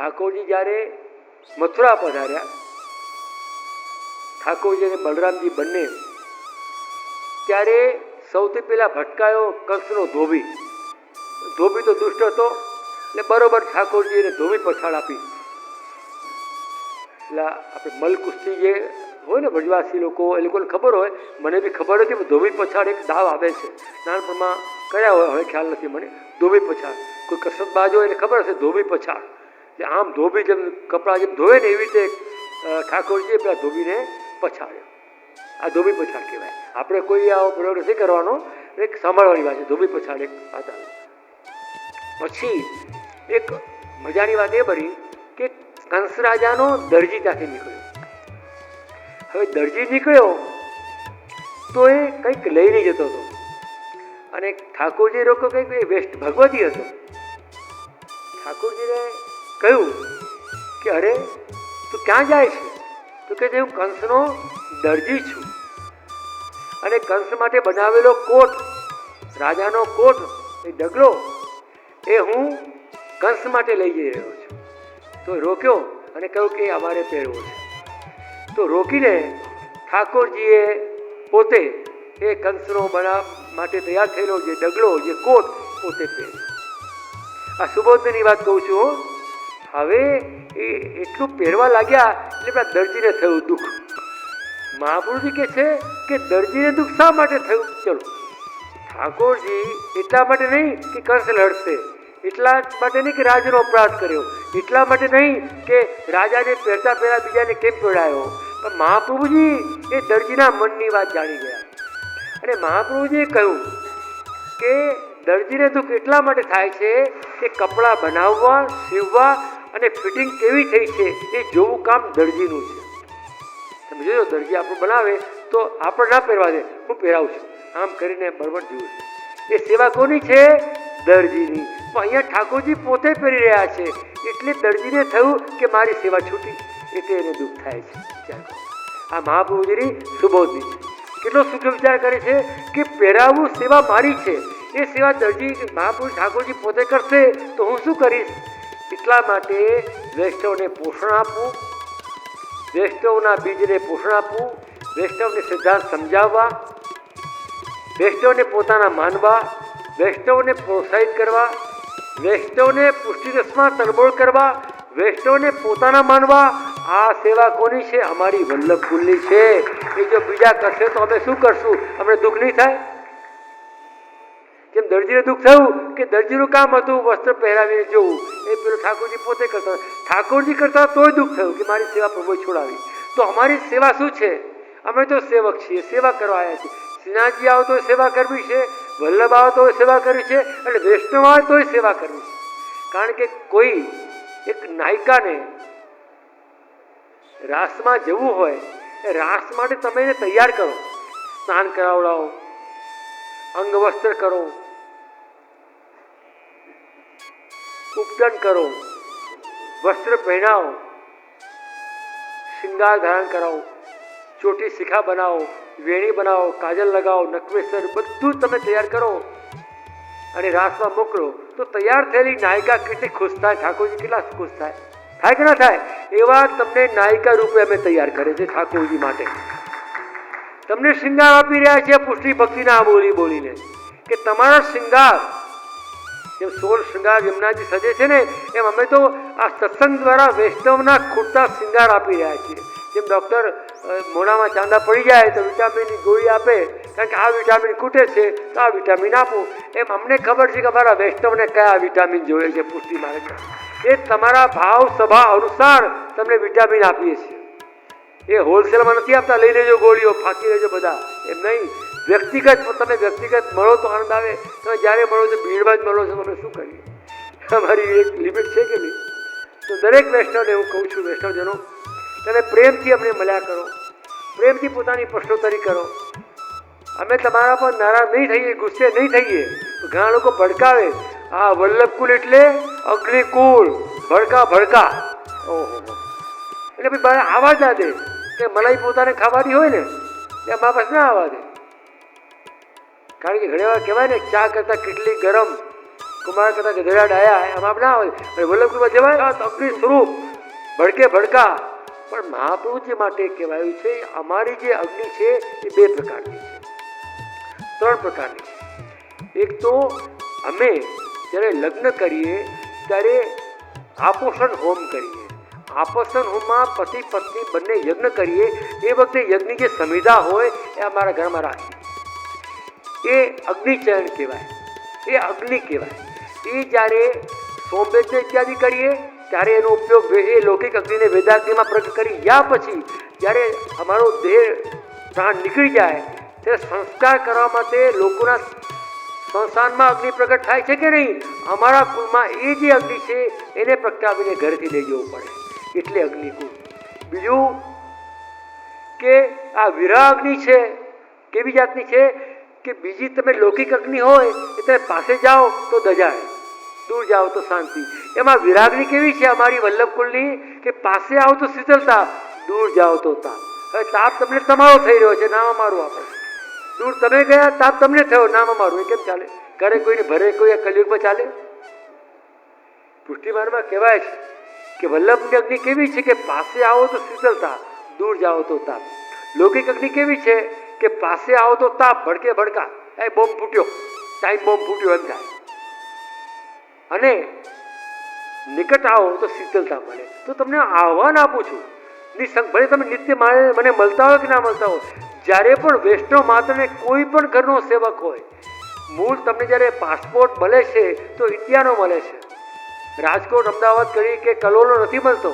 ઠાકોરજી જ્યારે મથુરા પધાર્યા, ઠાકોરજી અને બલરામજી બંને, ત્યારે સૌથી પહેલા ભટકાયો કંસનો ધોબી. ધોબી તો દુષ્ટ હતો એટલે બરોબર ઠાકોરજી એને ધોબી પછાડ આપી. એટલે આપણે મલ કુસ્તી જે હોય ને વ્રજવાસી લોકો, એ લોકોને ખબર હોય, મને બી ખબર હતી, ધોબી પછાડ એક દાવ આવે છે નાનપણમાં, કયા હોય હવે ખ્યાલ નથી મને. ધોબી પછાડ કોઈ કસરતબાજ હોય એને ખબર હશે, ધોબી પછાડ. એટલે આમ ધોબી જેમ કપડાં જેમ ધોવે ને એવી રીતે ઠાકોરજીએ પેલા ધોબીને પછાડ્યો. આ ધોબી પછાડ કહેવાય. આપણે કોઈ આવો પ્રયોગ નથી કરવાનો, એક સાંભળવાની વાત છે. ધોબી પછાડ એક વાત આવે. પછી એક મજાની વાત એ બની કે કંસ રાજાનો દરજી ત્યાંથી નીકળ્યો. હવે દરજી નીકળ્યો તો એ કંઈક લઈને જતો હતો, અને ઠાકોરજી રોકો કંઈક વેસ્ટ ભગવતી હતો. ઠાકોરજીને કહ્યું કે અરે તું ક્યાં જાય છે? તો કે હું કંસનો દરજી છું, અને કંસ માટે બનાવેલો કોટ, રાજાનો કોટ, એ ડગલો, એ હું કંસ માટે લઈ જઈ રહ્યો છું. તો રોક્યો અને કહ્યું કે અમારે પહેરવો છે. તો રોકીને ઠાકોરજીએ પોતે એ કંસનો માટે તૈયાર થયેલો જે ડગલો, જે કોટ, પોતે પહેર્યો. આ સુબોધની વાત કહું છું. હવે એ એટલું પહેરવા લાગ્યા એટલે પેલા દરજીને થયું દુઃખ. મહાપુરુષજી કહે છે કે દરજીને દુઃખ શા માટે થયું? ચલો, ઠાકોરજી એટલા માટે નહીં કે કંસ લડશે, એટલા માટે નહીં કે રાજનો અપરાધ કર્યો, એટલા માટે નહીં કે રાજાને પહેરતા પહેલા બીજાને કેમ પહેરાયો, પણ મહાપ્રભુજી એ દરજીના મનની વાત જાણી ગયા. અને મહાપ્રભુજીએ કહ્યું કે દરજીને દુઃખ એટલા માટે થાય છે કે કપડાં બનાવવા, સીવવા અને ફિટિંગ કેવી થઈ છે એ જોવું કામ દરજીનું છે. તમે જોજો, દરજી આપણું બનાવે તો આપણે ના પહેરવા દે, હું પહેરાવું છું આમ કરીને બરોબર જોયું. એ સેવા કોની છે? દરજીની. પણ અહીંયા ઠાકોરજી પોતે પહેરી રહ્યા છે એટલે દરજીને થયું કે મારી સેવા છૂટી, એટલે એને દુઃખ થાય છે. આ મહાપ્રભુજીની સુબોધની છે. કેટલો સુખ વિચાર કરે છે કે પહેરાવું સેવા મારી છે, એ સેવા દરજી મહાપુરુષ ઠાકોરજી પોતે કરશે તો હું શું કરીશ? એટલા માટે વૈષ્ણવને પોષણ આપવું, વૈષ્ણવના બીજને પોષણ આપવું, વૈષ્ણવને સિદ્ધાંત સમજાવવા, વૈષ્ણવને પોતાના માનવા, વૈષ્ણવને પ્રોત્સાહિત કરવા, વૈષ્ણવને પુષ્ટિરસમાં તરબોળ કરવા, વૈષ્ણવને પોતાના માનવા, આ સેવા કોની છે? અમારી વલ્લભ કુલની છે. એ જો બીજા કરશે તો અમે શું કરશું? અમને દુઃખ નહીં થાય? જેમ દરજીને દુઃખ થયું કે દરજીનું કામ હતું વસ્ત્ર પહેરાવીને જોવું, એ પેલું ઠાકોરજી પોતે કરતા, ઠાકોરજી કરતા તોય દુઃખ થયું કે મારી સેવા પ્રભુએ છોડાવી. તો અમારી સેવા શું છે? અમે તો સેવક છીએ, સેવા કરવા આવ્યા છીએ. શ્રીનાથજી આવો તો સેવા કરવી છે, વલ્લભ આવો તો સેવા કરવી છે, અને વૈષ્ણવ આવે તોય સેવા કરવી છે. કારણ કે કોઈ એક નાયિકાને રાસમાં જવું હોય, એ રાસ માટે તમે એને તૈયાર કરો, સ્નાન કરાવડાવો, અંગવસ્ત્ર કરો, ઉપટન કરો, વસ્ત્ર પહેરાવો, શિંગાર ધારણ કરાવો, ચોટી શિખા બનાવો, વેણી બનાવો, કાજલ લગાવો, નકવેસર, બધું તમે તૈયાર કરો અને રાસમાં મોકલો, તો તૈયાર થયેલી નાયિકા કેટલી ખુશ થાય, ઠાકોરજી કેટલા ખુશ થાય? થાય કે ના થાય? એવા તમને નાયિકા રૂપે અમે તૈયાર કરે છે ઠાકોરજી માટે. તમને શિંગાર આપી રહ્યા છે પુષ્ટિ ભક્તિના બોલી બોલીને કે તમારા શિંગાર, જેમ 16 શૃંગાર યમુનાજી સજે છે ને, એમ અમે તો આ સત્સંગ દ્વારા વૈષ્ણવના ખૂટતા શિંગાર આપી રહ્યા છીએ. જેમ ડૉક્ટર મોઢામાં ચાંદા પડી જાય તો વિટામિનની ગોળી આપે, કારણ કે આ વિટામિન ખૂટે છે તો આ વિટામિન આપું, એમ અમને ખબર છે કે અમારા વૈષ્ણવને કયા વિટામિન જોઈએ છે પુષ્ટિ માટે. એ તમારા ભાવ સભા અનુસાર તમને વિટામિન આપીએ છીએ. એ હોલસેલમાં નથી આપતા, લઈ લેજો ગોળીઓ, ફાંકી લેજો બધા, એમ નહીં. વ્યક્તિગત તમે વ્યક્તિગત મળો તો આનંદ આવે. તમે જ્યારે મળો છો ભીડમાં જ મળો છો, તમે શું કરીએ? અમારી એક લિમિટ છે કે નહીં? તો દરેક વૈષ્ણવને હું કહું છું, વૈષ્ણવજનો તમે પ્રેમથી અમને મળ્યા કરો, પ્રેમથી પોતાની પ્રશ્નોત્તરી કરો. અમે તમારા પર નારાજ નહીં થઈએ, ગુસ્સે નહીં થઈએ. તો ઘણા લોકો ભડકાવે, આ વલ્લભકુલ એટલે અગ્નિકુળ, ભડકા ભડકા. ઓહો, એટલે ભાઈ બહાર આવા જ ના દે કે મલાઈ પોતાને ખાવાની હોય ને એ મા પાસે ના આવવા દે. કારણ કે ઘણી વાર કહેવાય ને, ચા કરતાં કેટલી ગરમ કુમાર કરતા ગધેડા ડાયા આમ આપ ના હોય. અને વલ્લભકુળમાં જવાય તો અગ્નિ સ્વરૂપ ભડકે ભડકા. પણ મહાપ્રભુજી માટે કહેવાયું છે અમારી જે અગ્નિ છે એ 2 પ્રકારની છે, 3 પ્રકારની છે. એક તો અમે જ્યારે લગ્ન કરીએ ત્યારે આપોષણ હોમ કરીએ. આપોષણ હોમમાં પતિ પત્ની બંને યજ્ઞ કરીએ. એ વખતે યજ્ઞની જે સંવિધા હોય એ અમારા ઘરમાં રાખીએ. એ અગ્નિચયન કહેવાય, એ અગ્નિ કહેવાય. એ જ્યારે સોમવેદ ઇત્યાદિ કરીએ ત્યારે એનો ઉપયોગ એ લૌકિક અગ્નિને વેદાગ્નિમાં પ્રગટ કરી યા પછી જ્યારે અમારો દેહ પ્રાણ નીકળી જાય ત્યારે સંસ્કાર કરવા માટે લોકોના સંસ્થાનમાં અગ્નિ પ્રગટ થાય છે કે નહીં? અમારા કુળમાં એ જે અગ્નિ છે એને પ્રગટાવીને ઘરેથી લઈ જવું પડે, એટલે અગ્નિકુળ. બીજું કે આ વિરહ અગ્નિ છે, કેવી જાતની છે કે બીજી તમે લૌકિક અગ્નિ હોય એ તમે પાસે જાઓ તો દજાય, દૂર જાઓ તો શાંતિ. એમાં વિરાગ્નિ કેવી છે અમારી વલ્લભકુળની કે પાસે આવો તો શીતળતા, દૂર જાઓ તો તાપ. હવે તાપ તમને તમારો થઈ રહ્યો છે, નામ અમારું. આપણે દૂર તમે ગયા, તાપ તમને થયો, નામ અમારું. એ કેમ ચાલે? ઘરે કોઈને ભરે કોઈ કલયુગમાં ચાલે? પુષ્ટિમાનમાં કહેવાય છે કે વલ્લભની અગ્નિ કેવી છે કે પાસે આવો તો શીતળતા, દૂર જાઓ તો તાપ. લૌકિક અગ્નિ કેવી છે કે પાસે આવો તો તાપ, ભડકે ભડકા, એ બોમ્બ ફૂટ્યો, ટાઈમ બોમ્બ ફૂટ્યો એમ થાય. અને નિકટ આવો તો શીતળતા મળે. તો તમને આહ્વાન આપું છું, નિસંગ ભલે તમે નિત્ય મને મળતા હોય કે ના મળતા હોય, જ્યારે પણ વૈષ્ણવ માત્રને કોઈ પણ ઘરનો સેવક હોય, મૂળ તમને જ્યારે પાસપોર્ટ મળે છે તો ઇન્ડિયાનો મળે છે, રાજકોટ અમદાવાદ કરી કે કલોલનો નથી મળતો.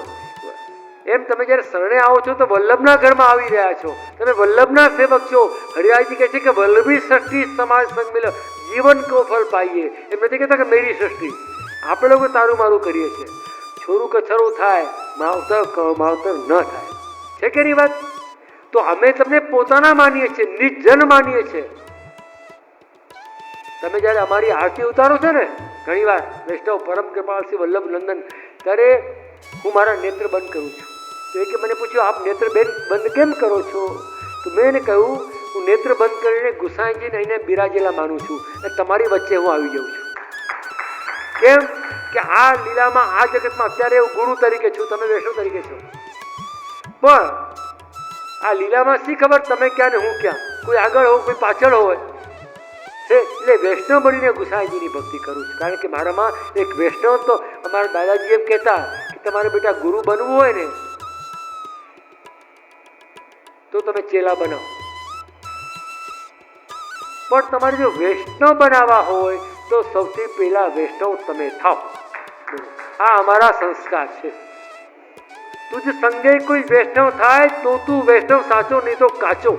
એમ તમે જ્યારે શરણે આવો છો તો વલ્લભના ઘરમાં આવી રહ્યા છો, તમે વલ્લભના સેવક છો. હરિરાયજી કહે છે કે વલ્લભી સૃષ્ટિ સમાજ સંગ મિલ જીવન કો ફળ પાઈએ. એમ નથી કહેતા કે મેરી સૃષ્ટિ. આપણે લોકો તારું મારું કરીએ છીએ. છોરું કછરું થાય, માવતર ન થાય, છે કે નહીં વાત? તો અમે તમને પોતાના માનીએ છીએ, નિર્જન માનીએ છીએ. તમે જ્યારે અમારી આરતી ઉતારો છો ને ઘણી વાર વૈષ્ણવ પરમ કૃપાળ શ્રી વલ્લભ નંદન, ત્યારે હું મારા નેત્ર બંધ કરું છું. તો એ કે મને પૂછ્યું આપ નેત્ર બંધ કેમ કરો છો? તો મેં એને કહ્યું હું નેત્ર બંધ કરીને ગુસાઈજીને અહીંયા બિરાજેલા માનું છું અને તમારી વચ્ચે હું આવી જાઉં છું. કેમ કે આ લીલામાં આ જગતમાં અત્યારે હું ગુરુ તરીકે છું, તમે વૈષ્ણવ તરીકે છો. પણ આ લીલામાં શી ખબર તમે ક્યાં ને હું ક્યાં, કોઈ આગળ હોય કોઈ પાછળ હોય. એટલે વૈષ્ણવ બનીને ગુસાઈજીની ભક્તિ કરું છું. કારણ કે મારામાં એક વૈષ્ણવ તો અમારા દાદાજી એમ કહેતા કે તમારે બેટા ગુરુ બનવું હોય ને તો તમે ચેલા બનાવો, પણ તમારે જો વૈષ્ણવ બનાવવા હોય તો સૌથી પહેલા વૈષ્ણવ તમે થાઓ. આ અમારા સંસ્કાર છે. તુજ સંગે કોઈ વૈષ્ણવ થાય તો તું વૈષ્ણવ સાચો, નહીં તો કાચો.